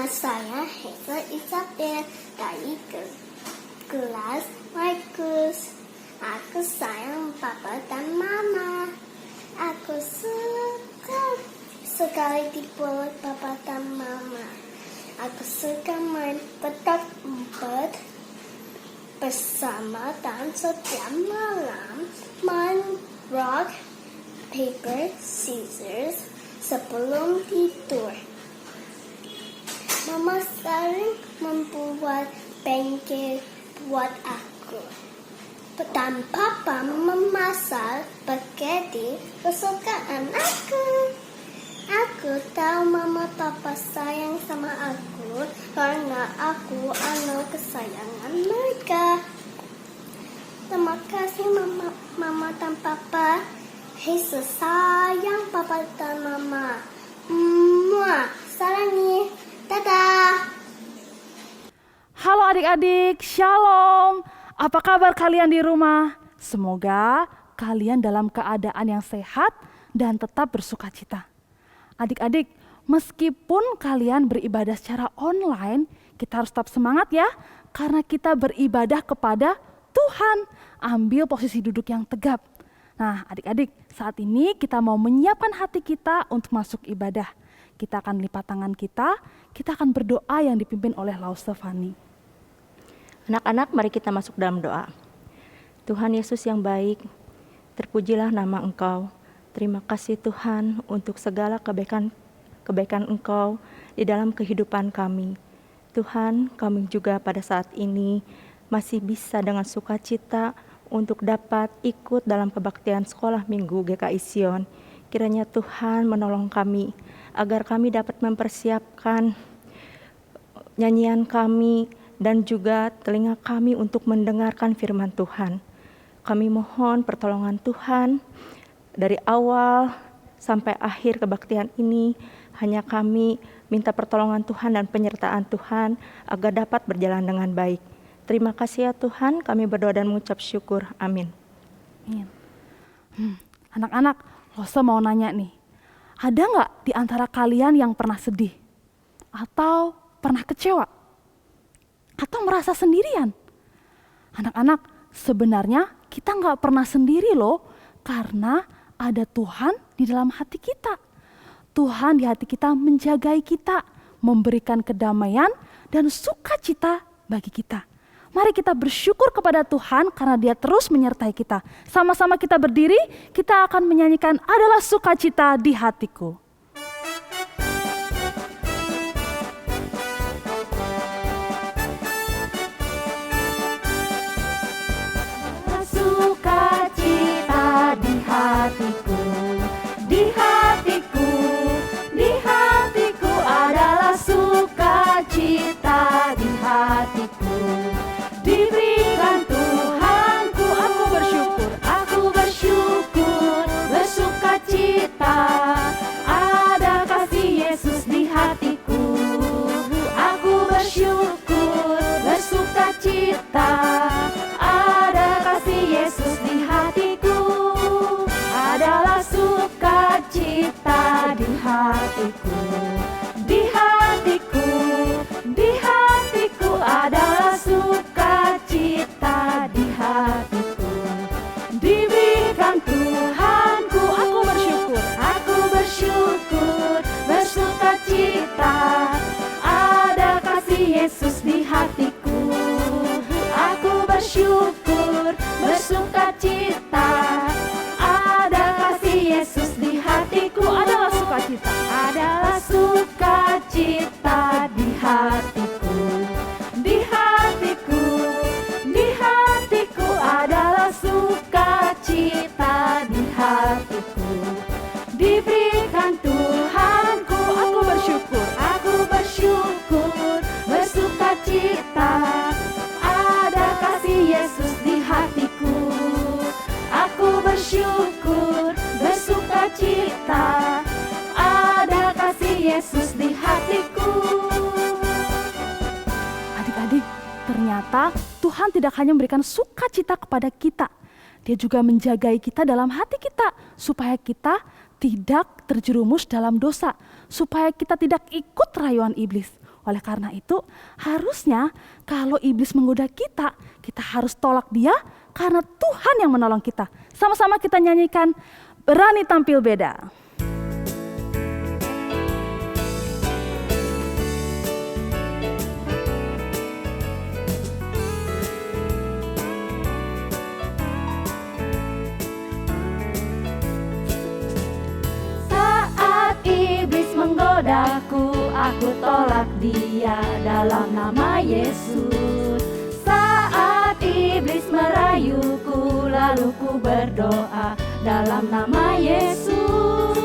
saya Hazel Isabel dari kelas Markus. Aku sayang papa dan mama. Aku suka sekali dipeluk papa dan mama. Aku suka main petak umpet bersama dan setiap malam main rock, paper, scissors sebelum tidur. Mama sering membuat pancake buat aku. Dan papa memasak spaghetti kesukaan aku. Aku tahu mama papa sayang sama aku karena aku anak kesayangan mereka. Terima kasih mama dan papa. Yesus sayang papa dan mama. Muah, sarangi. Dadah. Halo adik-adik, shalom. Apa kabar kalian di rumah? Semoga kalian dalam keadaan yang sehat dan tetap bersuka cita. Adik-adik, meskipun kalian beribadah secara online, kita harus tetap semangat ya, karena kita beribadah kepada Tuhan. Ambil posisi duduk yang tegap. Nah, adik-adik, saat ini kita mau menyiapkan hati kita untuk masuk ibadah. Kita akan lipat tangan kita akan berdoa yang dipimpin oleh Lau Stefani. Anak-anak, mari kita masuk dalam doa. Tuhan Yesus yang baik, terpujilah nama Engkau. Terima kasih Tuhan untuk segala kebaikan Engkau di dalam kehidupan kami. Tuhan, kami juga pada saat ini masih bisa dengan sukacita untuk dapat ikut dalam kebaktian sekolah minggu GKI Sion. Kiranya Tuhan menolong kami agar kami dapat mempersiapkan nyanyian kami dan juga telinga kami untuk mendengarkan firman Tuhan. Kami mohon pertolongan Tuhan dari awal sampai akhir kebaktian ini. Hanya kami minta pertolongan Tuhan dan penyertaan Tuhan agar dapat berjalan dengan baik. Terima kasih ya Tuhan, kami berdoa dan mengucap syukur. Amin. Anak-anak, Rosa mau nanya nih, ada nggak di antara kalian yang pernah sedih? Atau pernah kecewa? Atau merasa sendirian? Anak-anak, sebenarnya kita nggak pernah sendiri loh, karena ada Tuhan di dalam hati kita. Tuhan di hati kita menjagai kita, memberikan kedamaian dan sukacita bagi kita. Mari kita bersyukur kepada Tuhan karena Dia terus menyertai kita. Sama-sama kita berdiri, kita akan menyanyikan Adalah Sukacita di Hatiku. Sukacita di hatiku, di hatiku, di hatiku adalah sukacita di hatiku. Diberikan Tuhanku, aku bersyukur, bersukacita. Ada kasih Yesus di hatiku, aku bersyukur, bersukacita. Ada kasih Yesus di hatiku, adalah sukacita di hatiku, di hatiku, di hatiku adalah sukacita di hatiku. Diberikan Tuhanku, aku bersyukur, bersukacita. Ada kasih Yesus di hatiku, aku bersyukur, bersukacita. Ada kasih Yesus di hatiku, adalah sukacita, adalah sukacita di hatiku, di hatiku, di hatiku adalah sukacita di hatiku. Diberikan Tuhanku, aku bersyukur, bersukacita. Ada kasih Yesus di hatiku, aku bersyukur, bersukacita. Ada kasih Yesus di hatiku. Adik-adik, ternyata Tuhan tidak hanya memberikan sukacita kepada kita, Dia juga menjagai kita dalam hati kita, supaya kita tidak terjerumus dalam dosa, supaya kita tidak ikut rayuan iblis. Oleh karena itu, harusnya kalau iblis menggoda kita, kita harus tolak dia karena Tuhan yang menolong kita. Sama-sama kita nyanyikan Berani Tampil Beda. Saat iblis menggodaku, aku tolak dia dalam nama Yesus. Saat iblis merayuku, lalu ku berdoa dalam nama Yesus.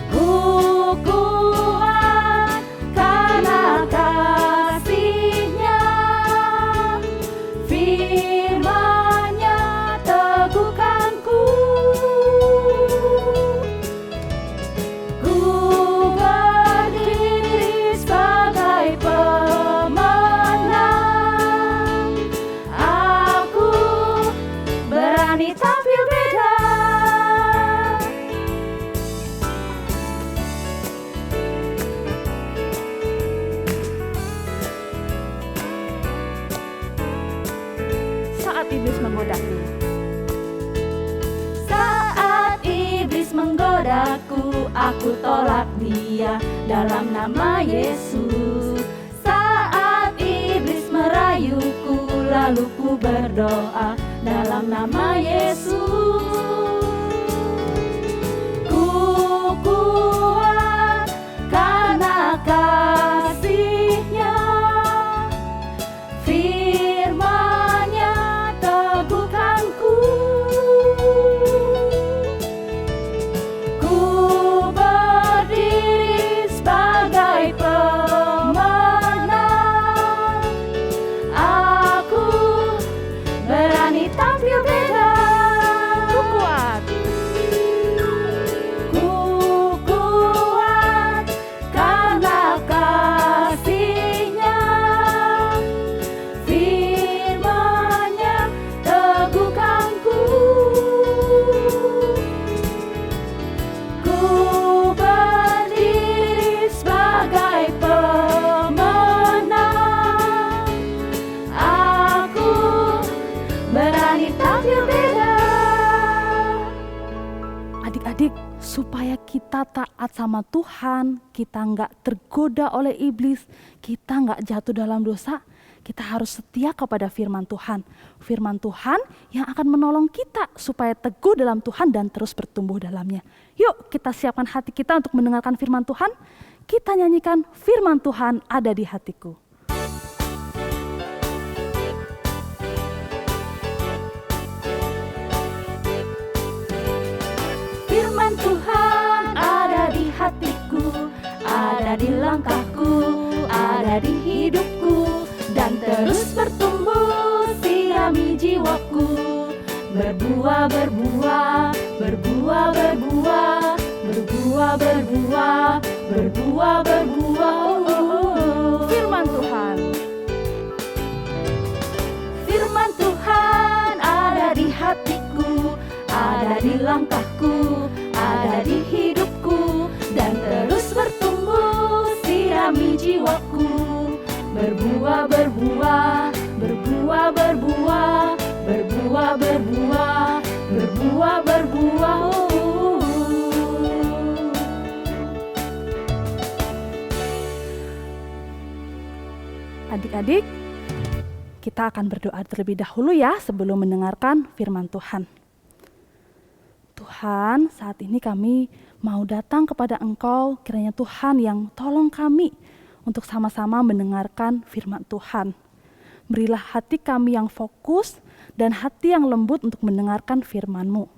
Ku kuat karena kasih-Nya, firman-Nya teguhkanku. Ku berdiri sebagai pemenang. Aku berani tampil beda. Saat iblis menggodaku, Saat iblis menggodaku, aku tolak dia dalam nama Yesus. Saat iblis merayuku, lalu ku berdoa dalam nama Yesus. Ku kuat karena kasih-Nya, firman-Nya teguhkanku. Ku berdiri sebagai pemenang. Aku berani tampil beda. ku kuat. Ku kuat karena kasih-Nya, firman-Nya teguhkanku. Ku berdiri sebagai pemenang. Aku berani tampil beda. Adik-adik, supaya kita taat sama Tuhan, kita nggak tergoda oleh iblis, kita nggak jatuh dalam dosa, kita harus setia kepada firman Tuhan. Firman Tuhan yang akan menolong kita supaya teguh dalam Tuhan dan terus bertumbuh dalamnya. Yuk kita siapkan hati kita untuk mendengarkan firman Tuhan. Kita nyanyikan firman Tuhan ada di hatiku. Firman Tuhan ada di hatiku, ada di langkahku, ada di hidupku, dan terus bertumbuh sirami jiwaku. Berbuah, berbuah, berbuah, berbuah, berbuah, berbuah, berbuah, berbuah. Firman Tuhan. Firman Tuhan ada di hatiku, ada di langkahku, ada di hidupku, dan terus bertumbuh sirami jiwaku. Berbuah, berbuah, berbuah, berbuah, berbuah, berbuah, berbuah, berbuah. Adik-adik, kita akan berdoa terlebih dahulu ya sebelum mendengarkan firman Tuhan. Tuhan, saat ini kami mau datang kepada Engkau, kiranya Tuhan yang tolong kami untuk sama-sama mendengarkan firman Tuhan. Berilah hati kami yang fokus dan hati yang lembut untuk mendengarkan firman-Mu.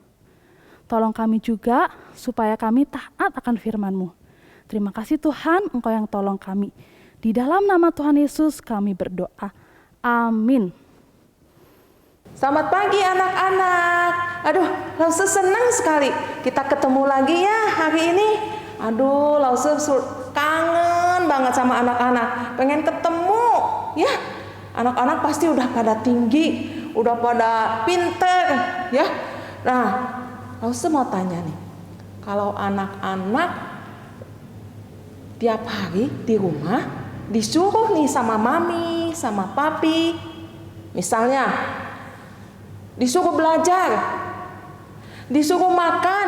Tolong kami juga supaya kami taat akan firman-Mu. Terima kasih Tuhan, Engkau yang tolong kami. Di dalam nama Tuhan Yesus kami berdoa. Amin. Selamat pagi anak-anak. Aduh, Lause senang sekali kita ketemu lagi ya hari ini. Aduh, Lause kangen banget sama anak-anak. Pengen ketemu ya. Anak-anak pasti udah pada tinggi, udah pada pinter ya. Nah, Lause mau tanya nih. Kalau anak-anak tiap hari di rumah disuruh nih sama mami, sama papi, misalnya disuruh belajar, disuruh makan,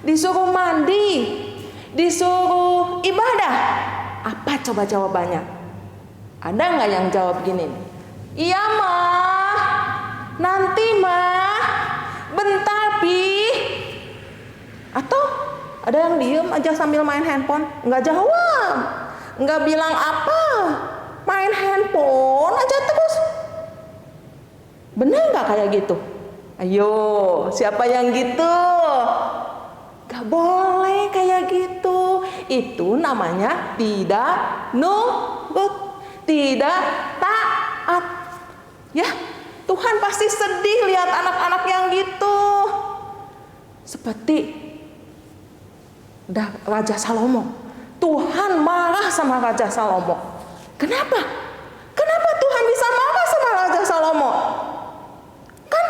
disuruh mandi, disuruh ibadah. Apa coba jawabannya? Ada nggak yang jawab gini? Iya mah, nanti mah, bentar pi. Atau ada yang diem aja sambil main handphone, nggak jawab, nggak bilang apa, main handphone aja terus. Bener nggak kayak gitu? Ayo, siapa yang gitu? Gak boleh kayak gitu. Itu namanya tidak nurut, tidak taat. Ya, Tuhan pasti sedih lihat anak-anak yang gitu. Seperti Raja Salomo. Tuhan marah sama Raja Salomo. Kenapa? Kenapa Tuhan bisa marah sama Raja Salomo? Kan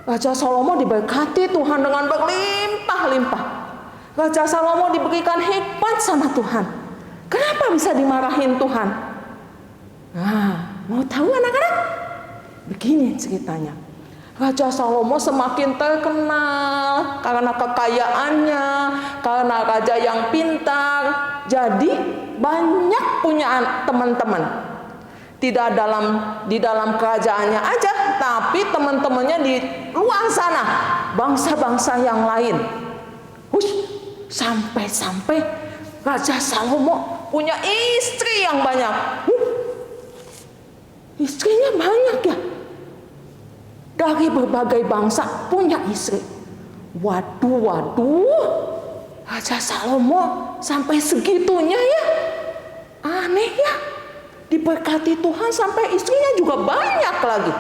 Raja Salomo diberkati Tuhan dengan berlimpah-limpah. Raja Salomo diberikan hikmat sama Tuhan. Kenapa bisa dimarahin Tuhan? Nah, mau tahu anak-anak? Begini ceritanya. Raja Salomo semakin terkenal karena kekayaannya, karena raja yang pintar. Jadi banyak punya teman-teman. Tidak di dalam kerajaannya aja, tapi teman-temannya di luar sana, bangsa-bangsa yang lain. Sampai-sampai Raja Salomo punya istri yang banyak. Istrinya banyak ya. Dari berbagai bangsa punya istri. Waduh, Raja Salomo sampai segitunya ya. Aneh ya. Diberkati Tuhan sampai istrinya juga banyak lagi.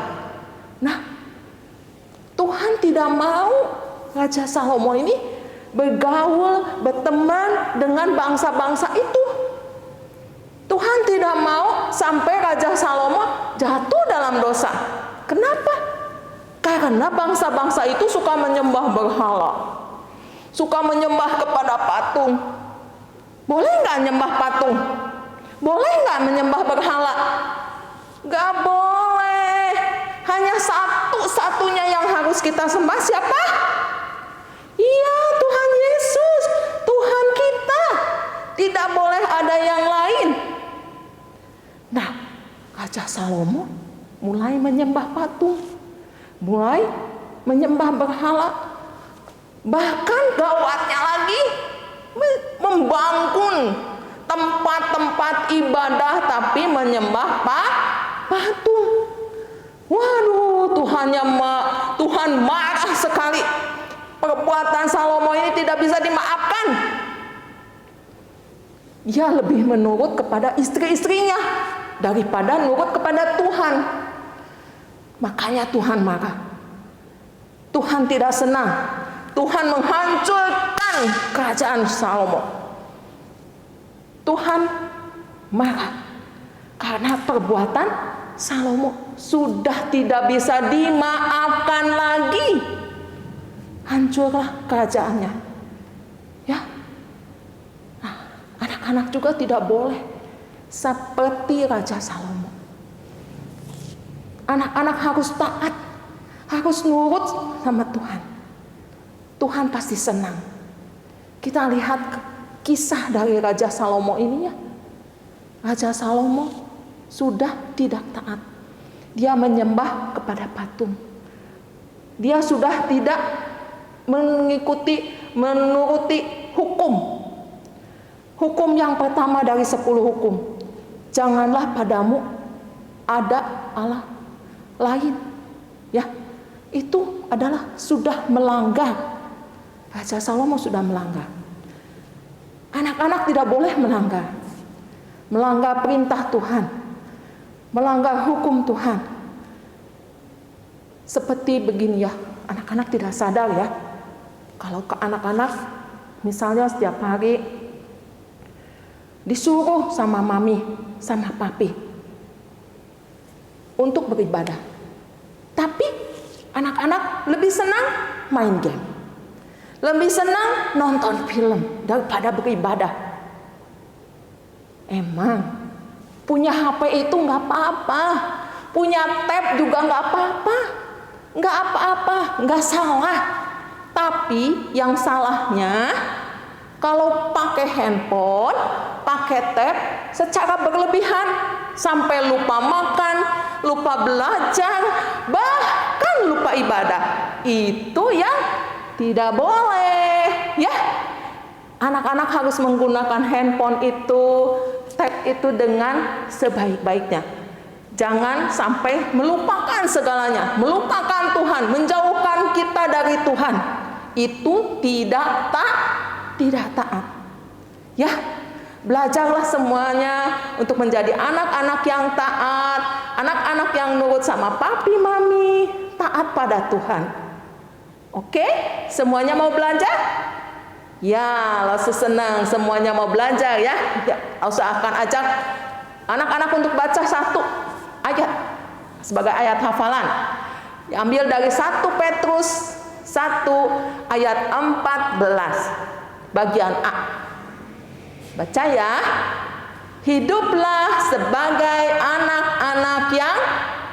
Nah, Tuhan tidak mau Raja Salomo ini bergaul, berteman dengan bangsa-bangsa itu. Tuhan tidak mau sampai Raja Salomo jatuh dalam dosa. Kenapa? Karena bangsa-bangsa itu suka menyembah berhala, suka menyembah kepada patung. Boleh nggak nyembah patung? Boleh nggak menyembah berhala? Nggak boleh. Hanya satu-satunya yang harus kita sembah siapa? Iya, Tuhan Yesus, Tuhan kita. Tidak boleh ada yang lain. Nah, Raja Salomo mulai menyembah patung, mulai menyembah berhala. Bahkan gawatnya lagi, membangun tempat-tempat ibadah tapi menyembah patung. Waduh, Tuhan marah sekali. Perbuatan Salomo ini tidak bisa dimaafkan. Dia lebih menurut kepada istri-istrinya daripada nurut kepada Tuhan. Makanya Tuhan marah. Tuhan tidak senang. Tuhan menghancurkan kerajaan Salomo. Tuhan marah karena perbuatan Salomo sudah tidak bisa dimaafkan lagi. Hancurlah kerajaannya. Ya. Nah, anak-anak juga tidak boleh seperti Raja Salomo. Anak-anak harus taat, harus nurut sama Tuhan. Tuhan pasti senang. Kita lihat kisah dari Raja Salomo ini ya. Raja Salomo sudah tidak taat. Dia menyembah kepada patung. Dia sudah tidak menuruti hukum. Hukum yang pertama dari 10 hukum. Janganlah padamu ada Allah lain. Ya, itu adalah sudah melanggar. Raja Salomo sudah melanggar. Anak-anak tidak boleh melanggar. Melanggar perintah Tuhan. Melanggar hukum Tuhan. Seperti begini ya, anak-anak tidak sadar ya. Kalau ke anak-anak misalnya setiap hari disuruh sama mami, sama papi untuk beribadah. Tapi anak-anak lebih senang main game. Lebih senang nonton film daripada beribadah. Emang punya HP itu nggak apa-apa, punya tab juga nggak apa-apa, nggak salah. Tapi yang salahnya kalau pakai handphone, pakai tab secara berlebihan sampai lupa makan, lupa belajar, bahkan lupa ibadah. Itu yang tidak boleh, ya. Anak-anak harus menggunakan handphone itu, tab itu dengan sebaik-baiknya. Jangan sampai melupakan segalanya, melupakan Tuhan, menjauhkan kita dari Tuhan. Itu tidak taat. Ya, belajarlah semuanya untuk menjadi anak-anak yang taat, anak-anak yang nurut sama papi mami, taat pada Tuhan. Oke, semuanya mau belajar? Ya, langsung senang semuanya mau belajar ya. Saya akan ajak anak-anak untuk baca satu ayat sebagai ayat hafalan. Diambil dari 1 Petrus 1 ayat 14 bagian A. Baca ya. Hiduplah sebagai anak-anak yang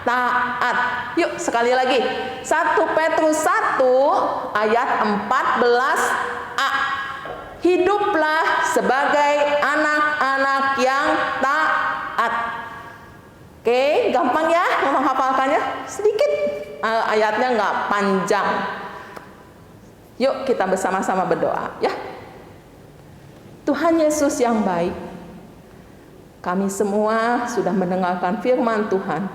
taat. Yuk sekali lagi. 1 Petrus 1 ayat 14a. Hiduplah sebagai anak-anak yang taat. Oke, gampang ya menghafalkannya. Sedikit ayatnya nggak panjang. Yuk kita bersama-sama berdoa ya. Tuhan Yesus yang baik, kami semua sudah mendengarkan firman Tuhan.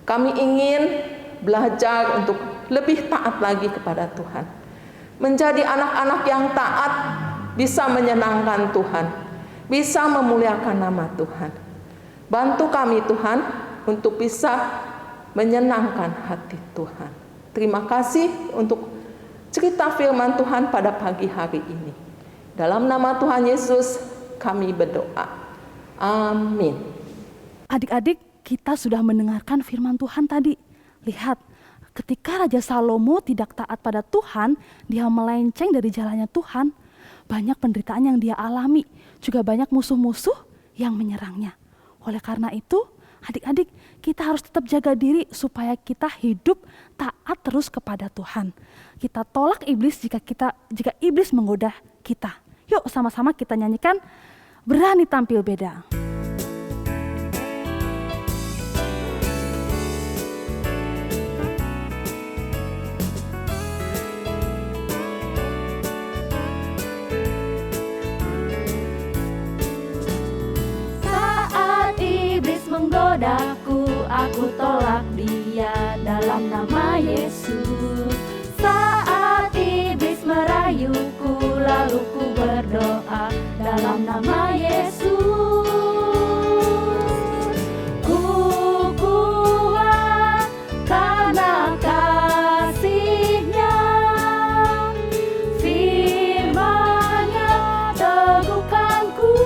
Kami ingin belajar untuk lebih taat lagi kepada Tuhan. Menjadi anak-anak yang taat, bisa menyenangkan Tuhan, bisa memuliakan nama Tuhan. Bantu kami Tuhan untuk bisa menyenangkan hati Tuhan. Terima kasih untuk cerita firman Tuhan pada pagi hari ini. Dalam nama Tuhan Yesus kami berdoa. Amin. Adik-adik, kita sudah mendengarkan firman Tuhan tadi. Lihat, ketika Raja Salomo tidak taat pada Tuhan, dia melenceng dari jalannya Tuhan. Banyak penderitaan yang dia alami, juga banyak musuh-musuh yang menyerangnya. Oleh karena itu, adik-adik, kita harus tetap jaga diri supaya kita hidup taat terus kepada Tuhan. Kita tolak iblis jika iblis menggoda kita. Yuk sama-sama kita nyanyikan Berani Tampil Beda. Menggodaku, aku tolak dia dalam nama Yesus. Saat iblis merayuku, lalu ku berdoa dalam nama Yesus. Ku kuat karena kasih-Nya, firman-Nya teguhkanku.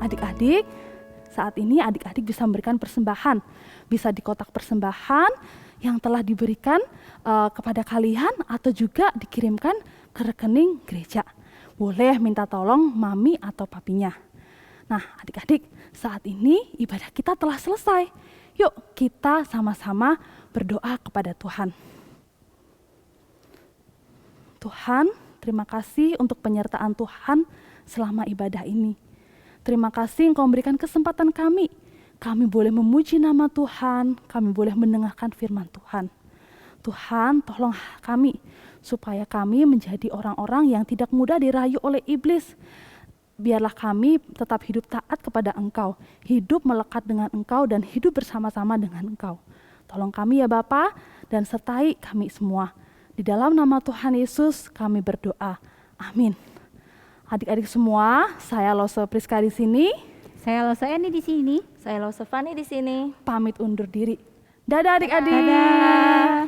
Adik-adik, saat ini adik-adik bisa memberikan persembahan. Bisa di kotak persembahan yang telah diberikan kepada kalian atau juga dikirimkan ke rekening gereja. Boleh minta tolong mami atau papinya. Nah adik-adik, saat ini ibadah kita telah selesai. Yuk kita sama-sama berdoa kepada Tuhan. Tuhan, terima kasih untuk penyertaan Tuhan selama ibadah ini. Terima kasih Engkau memberikan kesempatan kami. Kami boleh memuji nama Tuhan, kami boleh mendengarkan firman Tuhan. Tuhan, tolong kami supaya kami menjadi orang-orang yang tidak mudah dirayu oleh iblis. Biarlah kami tetap hidup taat kepada Engkau, hidup melekat dengan Engkau dan hidup bersama-sama dengan Engkau. Tolong kami ya Bapa, dan sertai kami semua. Di dalam nama Tuhan Yesus kami berdoa. Amin. Adik-adik semua, saya Lose Priska di sini. Saya Lose Eni di sini. Saya Lose Fani di sini. Pamit undur diri. Dadah adik-adik. Dadah.